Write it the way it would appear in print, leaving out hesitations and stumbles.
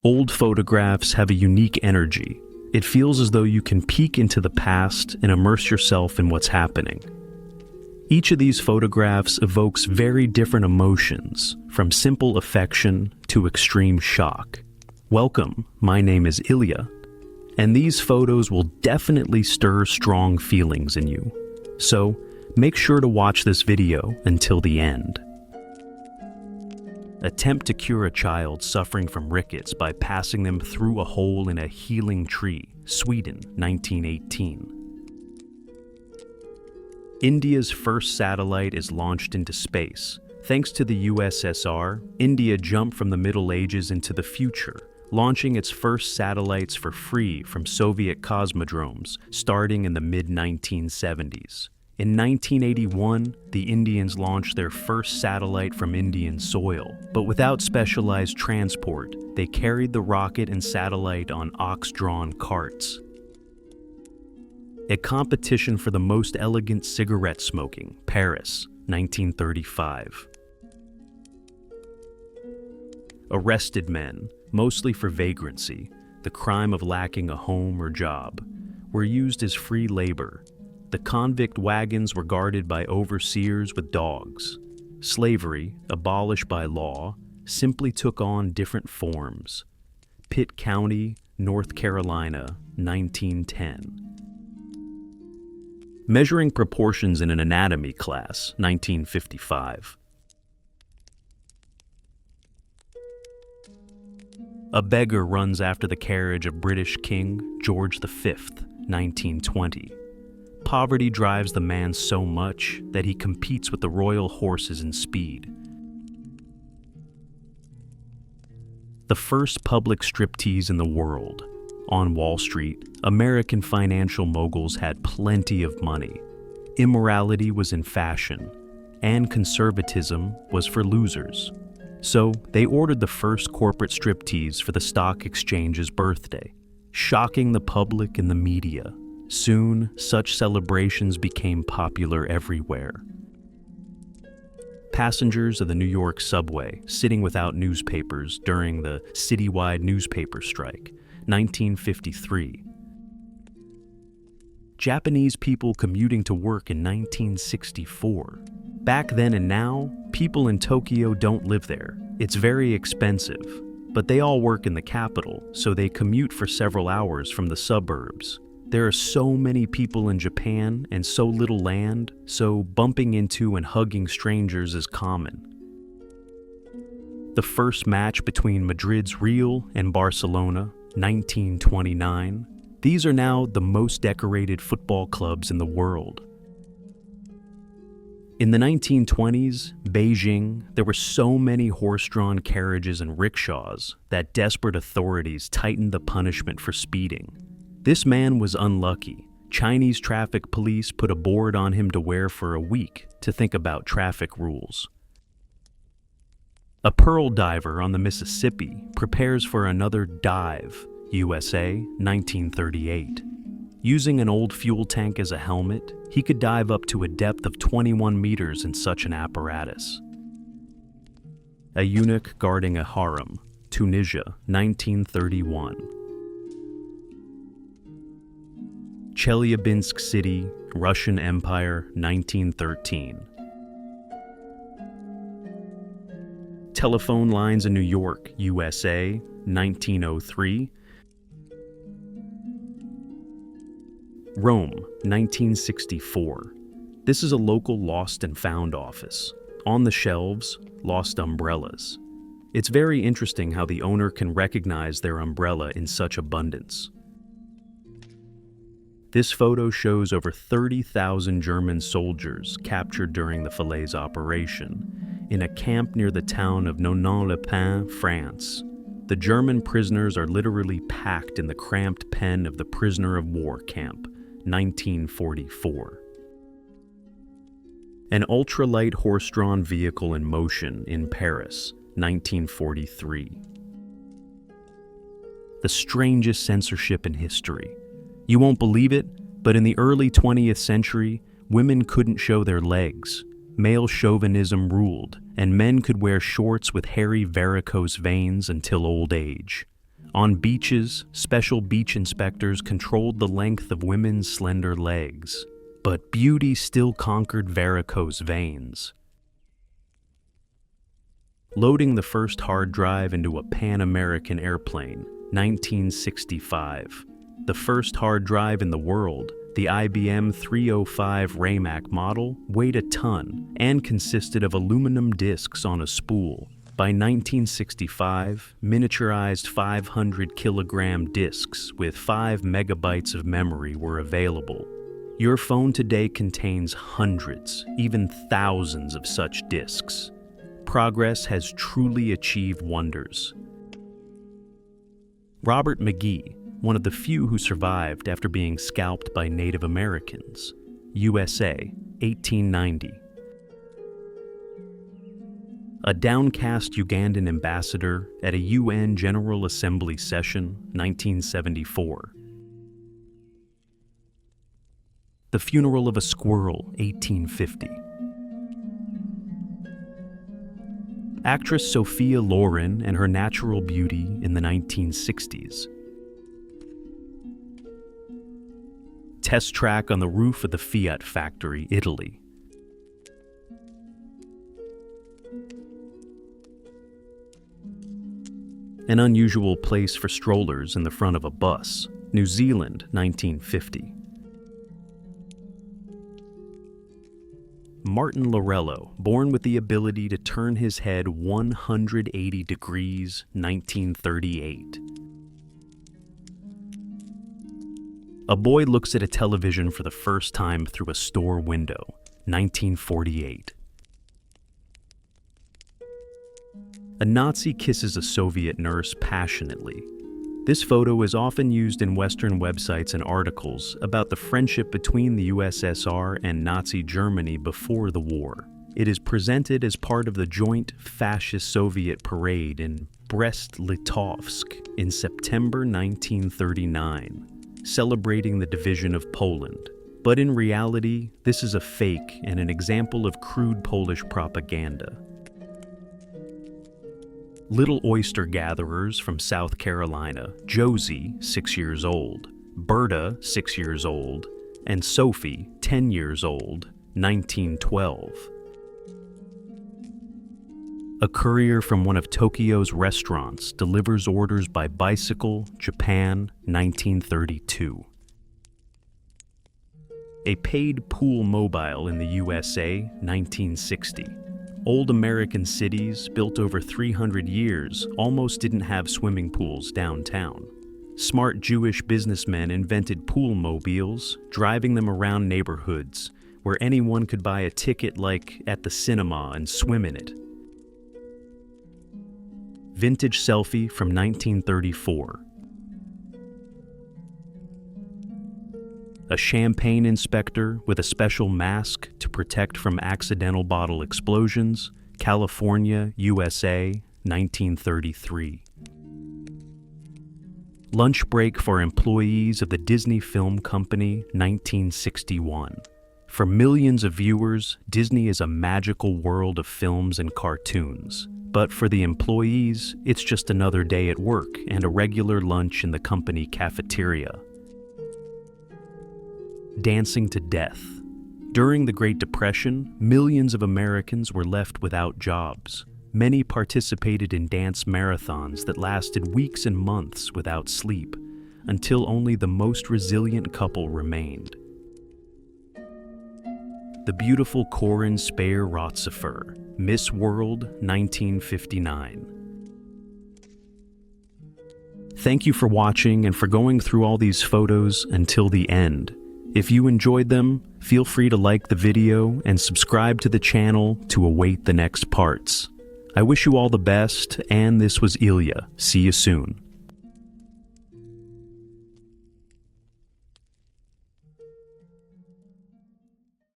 Old photographs have a unique energy. It feels as though you can peek into the past and immerse yourself in what's happening. Each of these photographs evokes very different emotions, from simple affection to extreme shock. Welcome, my name is Ilya, and these photos will definitely stir strong feelings in you. So, make sure to watch this video until the end. Attempt to cure a child suffering from rickets by passing them through a hole in a healing tree, Sweden, 1918. India's first satellite is launched into space. Thanks to the USSR, India jumped from the Middle Ages into the future, launching its first satellites for free from Soviet cosmodromes, starting in the mid-1970s. In 1981, the Indians launched their first satellite from Indian soil, but without specialized transport, they carried the rocket and satellite on ox-drawn carts. A competition for the most elegant cigarette smoking, Paris, 1935. Arrested men, mostly for vagrancy, the crime of lacking a home or job, were used as free labor. The convict wagons were guarded by overseers with dogs. Slavery, abolished by law, simply took on different forms. Pitt County, North Carolina, 1910. Measuring proportions in an anatomy class, 1955. A beggar runs after the carriage of British King George V, 1920. Poverty drives the man so much that he competes with the royal horses in speed. The first public striptease in the world. On Wall Street, American financial moguls had plenty of money. Immorality was in fashion, and conservatism was for losers. So they ordered the first corporate striptease for the stock exchange's birthday, shocking the public and the media. Soon, such celebrations became popular everywhere. Passengers of the New York subway sitting without newspapers during the citywide newspaper strike, 1953. Japanese people commuting to work in 1964. Back then and now, people in Tokyo don't live there. It's very expensive, but they all work in the capital, so they commute for several hours from the suburbs. There are so many people in Japan and so little land, so bumping into and hugging strangers is common. The first match between Madrid's Real and Barcelona, 1929. These are now the most decorated football clubs in the world. In the 1920s, Beijing, there were so many horse-drawn carriages and rickshaws that desperate authorities tightened the punishment for speeding. This man was unlucky. Chinese traffic police put a board on him to wear for a week to think about traffic rules. A pearl diver on the Mississippi prepares for another dive, USA, 1938. Using an old fuel tank as a helmet, he could dive up to a depth of 21 meters in such an apparatus. A eunuch guarding a harem, Tunisia, 1931. Chelyabinsk City, Russian Empire, 1913. Telephone lines in New York, USA, 1903. Rome, 1964. This is a local lost and found office. On the shelves, lost umbrellas. It's very interesting how the owner can recognize their umbrella in such abundance. This photo shows over 30,000 German soldiers captured during the Falaise operation in a camp near the town of Nonon-le-Pin, France. The German prisoners are literally packed in the cramped pen of the prisoner of war camp, 1944. An ultralight horse-drawn vehicle in motion in Paris, 1943. The strangest censorship in history. You won't believe it, but in the early 20th century, women couldn't show their legs. Male chauvinism ruled, and men could wear shorts with hairy varicose veins until old age. On beaches, special beach inspectors controlled the length of women's slender legs, but beauty still conquered varicose veins. Loading the first hard drive into a Pan American airplane, 1965. The first hard drive in the world, the IBM 305 Raymac model, weighed a ton and consisted of aluminum discs on a spool. By 1965, miniaturized 500-kilogram discs with 5 megabytes of memory were available. Your phone today contains hundreds, even thousands of such discs. Progress has truly achieved wonders. Robert McGee, one of the few who survived after being scalped by Native Americans. USA, 1890. A downcast Ugandan ambassador at a UN General Assembly session, 1974. The funeral of a squirrel, 1850. Actress Sophia Loren and her natural beauty in the 1960s. Test track on the roof of the Fiat factory, Italy. An unusual place for strollers in the front of a bus, New Zealand, 1950. Martin Lorello, born with the ability to turn his head 180 degrees, 1938. A boy looks at a television for the first time through a store window, 1948. A Nazi kisses a Soviet nurse passionately. This photo is often used in Western websites and articles about the friendship between the USSR and Nazi Germany before the war. It is presented as part of the joint fascist-Soviet parade in Brest-Litovsk in September 1939, celebrating the division of Poland. But in reality, this is a fake and an example of crude Polish propaganda. Little oyster gatherers from South Carolina, Josie, 6 years old, Berta, 6 years old, and Sophie, 10 years old, 1912. A courier from one of Tokyo's restaurants delivers orders by bicycle, Japan, 1932. A paid pool mobile in the USA, 1960. Old American cities, built over 300 years, almost didn't have swimming pools downtown. Smart Jewish businessmen invented pool mobiles, driving them around neighborhoods where anyone could buy a ticket like at the cinema and swim in it. Vintage selfie from 1934. A champagne inspector with a special mask to protect from accidental bottle explosions, California, USA, 1933. Lunch break for employees of the Disney Film Company, 1961. For millions of viewers, Disney is a magical world of films and cartoons. But for the employees, it's just another day at work and a regular lunch in the company cafeteria. Dancing to death. During the Great Depression, millions of Americans were left without jobs. Many participated in dance marathons that lasted weeks and months without sleep, until only the most resilient couple remained. The beautiful Corinne Speyer-Rotzifer, Miss World, 1959. Thank you for watching and for going through all these photos until the end. If you enjoyed them, feel free to like the video and subscribe to the channel to await the next parts. I wish you all the best, and this was Ilya. See you soon.